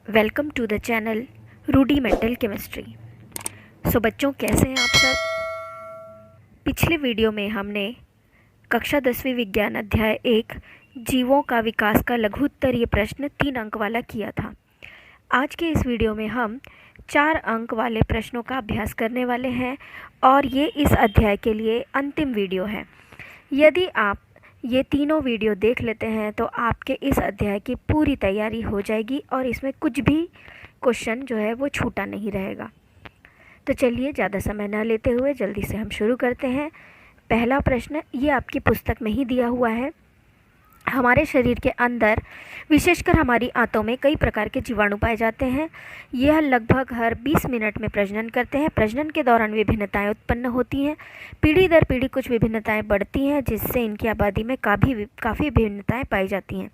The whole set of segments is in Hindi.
Welcome to the channel rudimental chemistry. So बच्चों, कैसे हैं आप सब। पिछले वीडियो में हमने कक्षा 10वीं विज्ञान अध्याय 1 जीवों का विकास का लघुत्तरीय प्रश्न 3 अंक वाला किया था। आज के इस वीडियो में हम 4 अंक वाले प्रश्नों का अभ्यास करने वाले हैं और ये इस अध्याय के लिए अंतिम वीडियो है। यदि आप ये तीनों वीडियो देख लेते हैं तो आपके इस अध्याय की पूरी तैयारी हो जाएगी और इसमें कुछ भी क्वेश्चन जो है वो छूटा नहीं रहेगा। तो चलिए ज़्यादा समय न लेते हुए जल्दी से हम शुरू करते हैं। पहला प्रश्न ये आपकी पुस्तक में ही दिया हुआ है। हमारे शरीर के अंदर विशेषकर हमारी आंतों में कई प्रकार के जीवाणु पाए जाते हैं। यह लगभग हर 20 मिनट में प्रजनन करते हैं। प्रजनन के दौरान विभिन्नताएं उत्पन्न होती हैं। पीढ़ी दर पीढ़ी कुछ विभिन्नताएं बढ़ती हैं, जिससे इनकी आबादी में काफ़ी विभिन्नताएं पाई जाती हैं।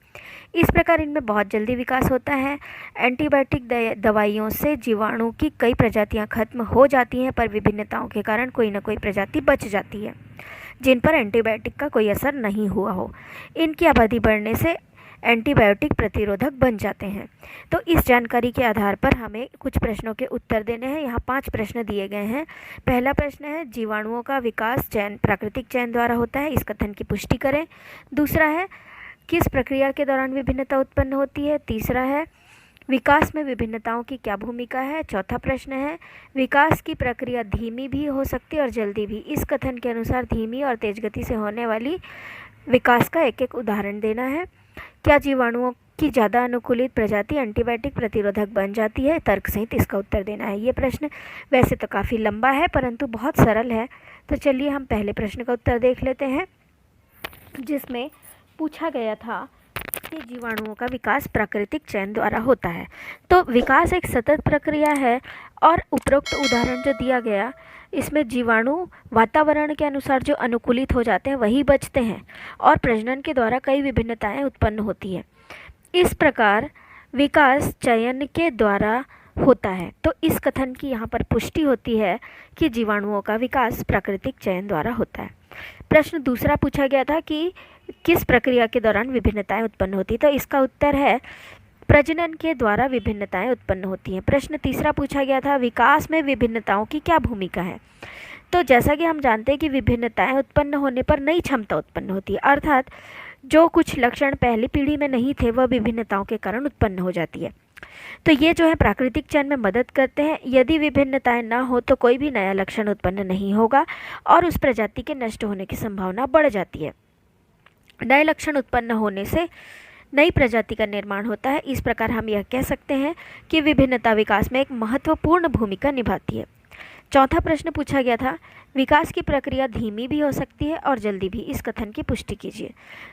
इस प्रकार इनमें बहुत जल्दी विकास होता है। एंटीबायोटिक दवाइयों से जीवाणु की कई प्रजातियाँ खत्म हो जाती हैं, पर विभिन्नताओं के कारण कोई न कोई प्रजाति बच जाती है जिन पर एंटीबायोटिक का कोई असर नहीं हुआ हो। इनकी आबादी बढ़ने से एंटीबायोटिक प्रतिरोधक बन जाते हैं। तो इस जानकारी के आधार पर हमें कुछ प्रश्नों के उत्तर देने हैं। यहाँ 5 प्रश्न दिए गए हैं। पहला प्रश्न है, जीवाणुओं का विकास प्राकृतिक चयन द्वारा होता है, इस कथन की पुष्टि करें। दूसरा है, किस प्रक्रिया के दौरान विभिन्नता उत्पन्न होती है। तीसरा है, विकास में विभिन्नताओं की क्या भूमिका है। चौथा प्रश्न है, विकास की प्रक्रिया धीमी भी हो सकती है और जल्दी भी, इस कथन के अनुसार धीमी और तेज गति से होने वाली विकास का एक एक उदाहरण देना है। क्या जीवाणुओं की ज़्यादा अनुकूलित प्रजाति एंटीबायोटिक प्रतिरोधक बन जाती है। तर्क सहित इसका उत्तर देना है। ये प्रश्न वैसे तो काफ़ी लंबा है परंतु बहुत सरल है। तो चलिए हम पहले प्रश्न का उत्तर देख लेते हैं, जिसमें पूछा गया था कि जीवाणुओं का विकास प्राकृतिक चयन द्वारा होता है। तो विकास एक सतत प्रक्रिया है और उपरोक्त उदाहरण जो दिया गया, इसमें जीवाणु वातावरण के अनुसार जो अनुकूलित हो जाते हैं वही बचते हैं और प्रजनन के द्वारा कई विभिन्नताएं उत्पन्न होती हैं। इस प्रकार विकास चयन के द्वारा होता है। तो इस कथन की यहाँ पर पुष्टि होती है कि जीवाणुओं का विकास प्राकृतिक चयन द्वारा होता है। प्रश्न दूसरा पूछा गया था कि किस प्रक्रिया के दौरान विभिन्नताएं उत्पन्न होती है। तो इसका उत्तर है, प्रजनन के द्वारा विभिन्नताएं उत्पन्न होती हैं। प्रश्न तीसरा पूछा गया था, विकास में विभिन्नताओं की क्या भूमिका है। तो जैसा कि हम जानते हैं कि विभिन्नताएं उत्पन्न होने पर नई क्षमता उत्पन्न होती है, अर्थात जो कुछ लक्षण पहली पीढ़ी में नहीं थे वह विभिन्नताओं के कारण उत्पन्न हो जाती है। तो ये जो है प्राकृतिक चयन में मदद करते हैं। यदि विभिन्नताएं ना हो तो कोई भी नया लक्षण उत्पन्न नहीं होगा और उस प्रजाति के नष्ट होने की संभावना बढ़ जाती है। नए लक्षण उत्पन्न होने से नई प्रजाति का निर्माण होता है। इस प्रकार हम यह कह सकते हैं कि विभिन्नता विकास में एक महत्वपूर्ण भूमिका निभाती है। चौथा प्रश्न पूछा गया था, विकास की प्रक्रिया धीमी भी हो सकती है और जल्दी भी, इस कथन की पुष्टि कीजिए।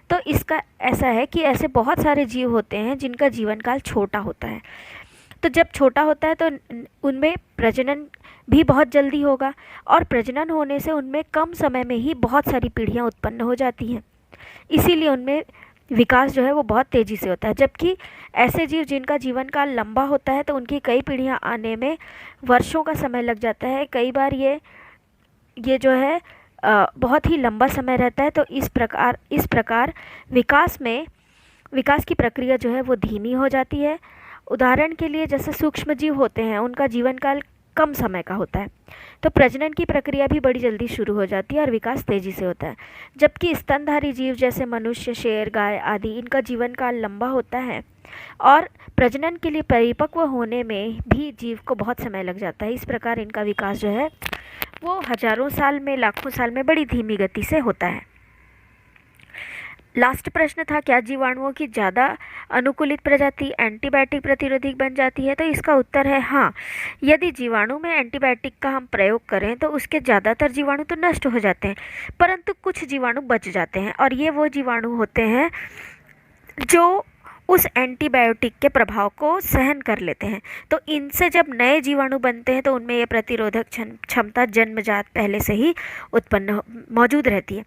तो इसका ऐसा है कि ऐसे बहुत सारे जीव होते हैं जिनका जीवन काल छोटा होता है। तो जब छोटा होता है तो उनमें प्रजनन भी बहुत जल्दी होगा और प्रजनन होने से उनमें कम समय में ही बहुत सारी पीढ़ियाँ उत्पन्न हो जाती हैं। इसीलिए उनमें विकास जो है वो बहुत तेज़ी से होता है। जबकि ऐसे जीव जिनका जीवन काल लंबा होता है तो उनकी कई पीढ़ियाँ आने में वर्षों का समय लग जाता है। कई बार ये जो है बहुत ही लंबा समय रहता है। तो इस प्रकार विकास की प्रक्रिया जो है वो धीमी हो जाती है। उदाहरण के लिए जैसे सूक्ष्म जीव होते हैं, उनका जीवन काल कम समय का होता है, तो प्रजनन की प्रक्रिया भी बड़ी जल्दी शुरू हो जाती है और विकास तेज़ी से होता है। जबकि स्तनधारी जीव जैसे मनुष्य, शेर, गाय आदि, इनका जीवन काल लंबा होता है और प्रजनन के लिए परिपक्व होने में भी जीव को बहुत समय लग जाता है। इस प्रकार इनका विकास जो है वो हजारों साल में, लाखों साल में बड़ी धीमी गति से होता है। लास्ट प्रश्न था, क्या जीवाणुओं की ज़्यादा अनुकूलित प्रजाति एंटीबायोटिक प्रतिरोधी बन जाती है। तो इसका उत्तर है हाँ। यदि जीवाणु में एंटीबायोटिक का हम प्रयोग करें तो उसके ज़्यादातर जीवाणु तो नष्ट हो जाते हैं, परंतु कुछ जीवाणु बच जाते हैं और ये वो जीवाणु होते हैं जो उस एंटीबायोटिक के प्रभाव को सहन कर लेते हैं। तो इनसे जब नए जीवाणु बनते हैं तो उनमें ये प्रतिरोधक क्षमता जन्मजात पहले से ही उत्पन्न मौजूद रहती है।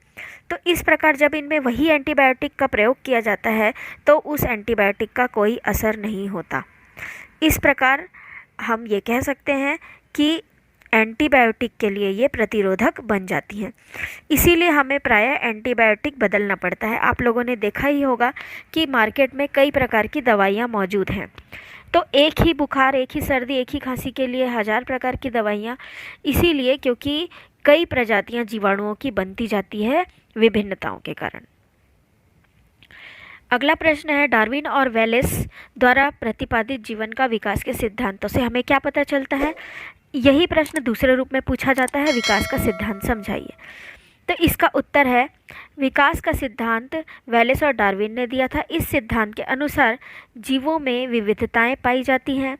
तो इस प्रकार जब इनमें वही एंटीबायोटिक का प्रयोग किया जाता है तो उस एंटीबायोटिक का कोई असर नहीं होता। इस प्रकार हम ये कह सकते हैं कि एंटीबायोटिक के लिए ये प्रतिरोधक बन जाती हैं। इसीलिए हमें प्रायः एंटीबायोटिक बदलना पड़ता है। आप लोगों ने देखा ही होगा कि मार्केट में कई प्रकार की दवाइयाँ मौजूद हैं तो एक ही बुखार, एक ही सर्दी, एक ही खांसी के लिए 1000 प्रकार की दवाइयाँ, इसीलिए क्योंकि कई प्रजातियां जीवाणुओं की बनती जाती है विभिन्नताओं के कारण। अगला प्रश्न है, डार्विन और वेलेस द्वारा प्रतिपादित जीवन का विकास के सिद्धांतों से हमें क्या पता चलता है? यही प्रश्न दूसरे रूप में पूछा जाता है, विकास का सिद्धांत समझाइए। तो इसका उत्तर है, विकास का सिद्धांत वेलेस और डार्विन ने दिया था। इस सिद्धांत के अनुसार जीवों में विविधताएं पाई जाती हैं,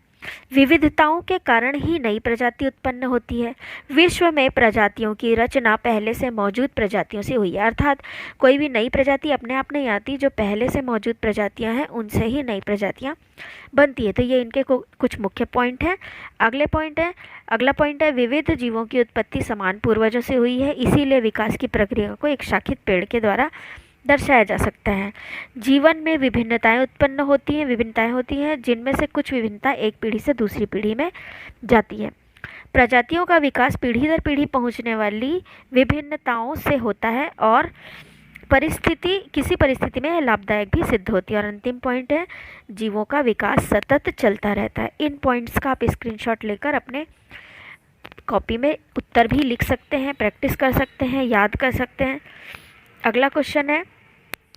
विविधताओं के कारण ही नई प्रजाति उत्पन्न होती है। विश्व में प्रजातियों की रचना पहले से मौजूद प्रजातियों से हुई है, अर्थात कोई भी नई प्रजाति अपने आप नहीं आती, जो पहले से मौजूद प्रजातियां हैं उनसे ही नई प्रजातियां बनती है। तो ये इनके कुछ मुख्य पॉइंट हैं। अगला पॉइंट है, विविध जीवों की उत्पत्ति समान पूर्वजों से हुई है, इसीलिए विकास की प्रक्रिया को एक शाखित पेड़ के द्वारा दर्शाया जा सकता है। जीवन में विभिन्नताएं होती हैं जिनमें से कुछ विभिन्नता एक पीढ़ी से दूसरी पीढ़ी में जाती है। प्रजातियों का विकास पीढ़ी दर पीढ़ी पहुंचने वाली विभिन्नताओं से होता है और किसी परिस्थिति में लाभदायक भी सिद्ध होती है। और अंतिम पॉइंट है, जीवों का विकास सतत चलता रहता है। इन पॉइंट्स का आप स्क्रीनशॉट लेकर अपने कॉपी में उत्तर भी लिख सकते हैं, प्रैक्टिस कर सकते हैं, याद कर सकते हैं। अगला क्वेश्चन है,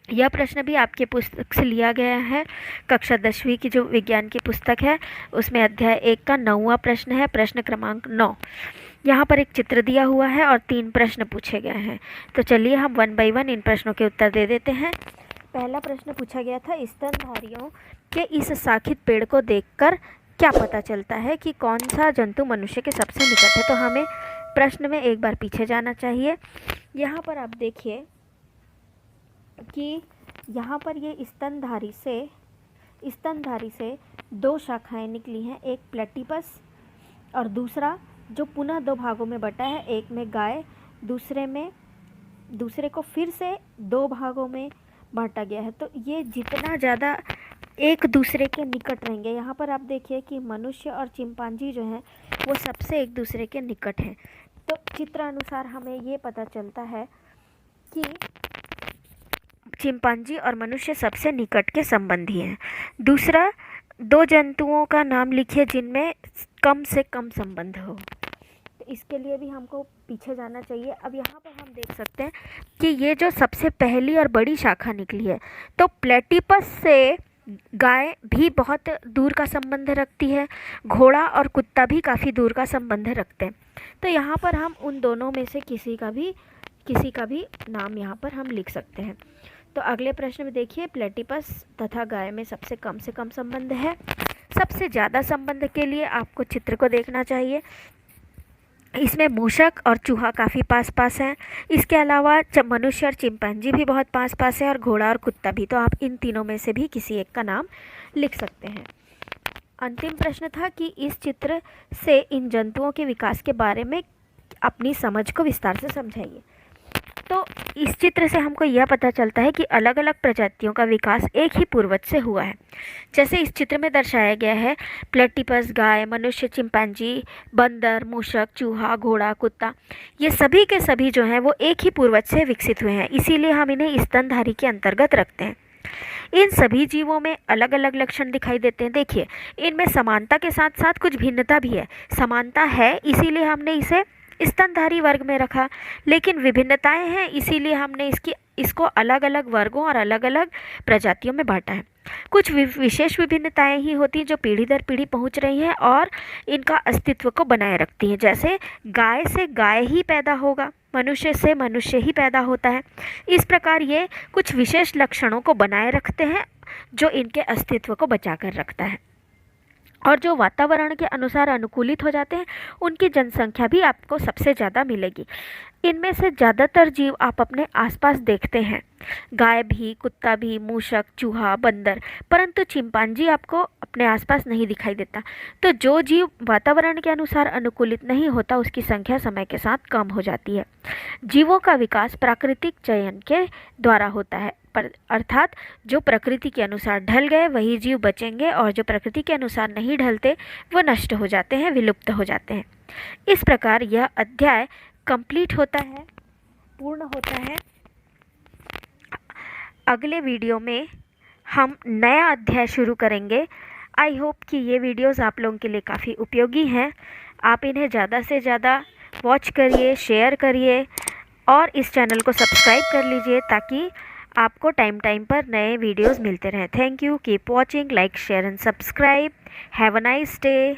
यह प्रश्न भी आपके पुस्तक से लिया गया है, कक्षा 10वीं की जो विज्ञान की पुस्तक है उसमें अध्याय 1 का 9वां प्रश्न है, प्रश्न क्रमांक 9। यहाँ पर एक चित्र दिया हुआ है और 3 प्रश्न पूछे गए हैं। तो चलिए हम 1 बाय 1 इन प्रश्नों के उत्तर दे देते हैं। पहला प्रश्न पूछा गया था, स्तनधारियों के इस शाखित पेड़ को देखकर क्या पता चलता है कि कौन सा जंतु मनुष्य के सबसे निकट है? तो हमें प्रश्न में एक बार पीछे जाना चाहिए। यहाँ पर आप देखिए कि यहाँ पर ये स्तनधारी से 2 शाखाएं निकली हैं, एक प्लेटिपस और दूसरा जो पुनः 2 भागों में बटा है, एक में गाय, दूसरे को फिर से 2 भागों में बांटा गया है। तो ये जितना ज़्यादा एक दूसरे के निकट रहेंगे, यहाँ पर आप देखिए कि मनुष्य और चिंपांजी जो हैं वो सबसे एक दूसरे के निकट हैं। तो चित्रानुसार हमें ये पता चलता है कि चिंपांजी और मनुष्य सबसे निकट के संबंधी हैं। दूसरा, 2 जंतुओं का नाम लिखिए जिनमें कम से कम संबंध हो। तो इसके लिए भी हमको पीछे जाना चाहिए। अब यहाँ पर हम देख सकते हैं कि ये जो सबसे पहली और बड़ी शाखा निकली है, तो प्लेटिपस से गाय भी बहुत दूर का संबंध रखती है, घोड़ा और कुत्ता भी काफ़ी दूर का संबंध रखते हैं। तो यहाँ पर हम उन दोनों में से किसी का भी नाम यहाँ पर हम लिख सकते हैं। तो अगले प्रश्न में देखिए, प्लेटिपस तथा गाय में सबसे कम से कम संबंध है। सबसे ज़्यादा संबंध के लिए आपको चित्र को देखना चाहिए। इसमें मूषक और चूहा काफ़ी पास पास हैं। इसके अलावा मनुष्य और चिंपांजी भी बहुत पास पास है और घोड़ा और कुत्ता भी। तो आप इन तीनों में से भी किसी एक का नाम लिख सकते हैं। अंतिम प्रश्न था कि इस चित्र से इन जंतुओं के विकास के बारे में अपनी समझ को विस्तार से समझाइए। तो इस चित्र से हमको यह पता चलता है कि अलग अलग प्रजातियों का विकास एक ही पूर्वज से हुआ है। जैसे इस चित्र में दर्शाया गया है, प्लेटिपस, गाय, मनुष्य, चिंपांजी, बंदर, मूषक, चूहा, घोड़ा, कुत्ता, ये सभी के सभी जो हैं वो एक ही पूर्वज से विकसित हुए हैं, इसीलिए हम इन्हें स्तनधारी के अंतर्गत रखते हैं। इन सभी जीवों में अलग अलग लक्षण दिखाई देते हैं। देखिए, इनमें समानता के साथ साथ कुछ भिन्नता भी है। समानता है इसीलिए हमने इसे स्तनधारी वर्ग में रखा, लेकिन विभिन्नताएं हैं इसीलिए हमने इसको अलग अलग वर्गों और अलग अलग प्रजातियों में बांटा है। कुछ विशेष विभिन्नताएं ही होती हैं जो पीढ़ी दर पीढ़ी पहुंच रही हैं और इनका अस्तित्व को बनाए रखती हैं। जैसे गाय से गाय ही पैदा होगा, मनुष्य से मनुष्य ही पैदा होता है। इस प्रकार ये कुछ विशेष लक्षणों को बनाए रखते हैं जो इनके अस्तित्व को बचा कर रखता है। और जो वातावरण के अनुसार अनुकूलित हो जाते हैं उनकी जनसंख्या भी आपको सबसे ज़्यादा मिलेगी। इनमें से ज़्यादातर जीव आप अपने आसपास देखते हैं, गाय भी, कुत्ता भी, मूषक, चूहा, बंदर, परंतु चिंपांजी आपको अपने आसपास नहीं दिखाई देता। तो जो जीव वातावरण के अनुसार अनुकूलित नहीं होता उसकी संख्या समय के साथ कम हो जाती है। जीवों का विकास प्राकृतिक चयन के द्वारा होता है, अर्थात जो प्रकृति के अनुसार ढल गए वही जीव बचेंगे और जो प्रकृति के अनुसार नहीं ढलते वो नष्ट हो जाते हैं, विलुप्त हो जाते हैं। इस प्रकार यह अध्याय कंप्लीट होता है, पूर्ण होता है। अगले वीडियो में हम नया अध्याय शुरू करेंगे। आई होप कि ये वीडियोस आप लोगों के लिए काफ़ी उपयोगी हैं। आप इन्हें ज़्यादा से ज़्यादा वॉच करिए, शेयर करिए और इस चैनल को सब्सक्राइब कर लीजिए ताकि आपको टाइम टाइम पर नए वीडियोस मिलते रहें। Thank you, keep watching, like, share and subscribe. Have a nice day.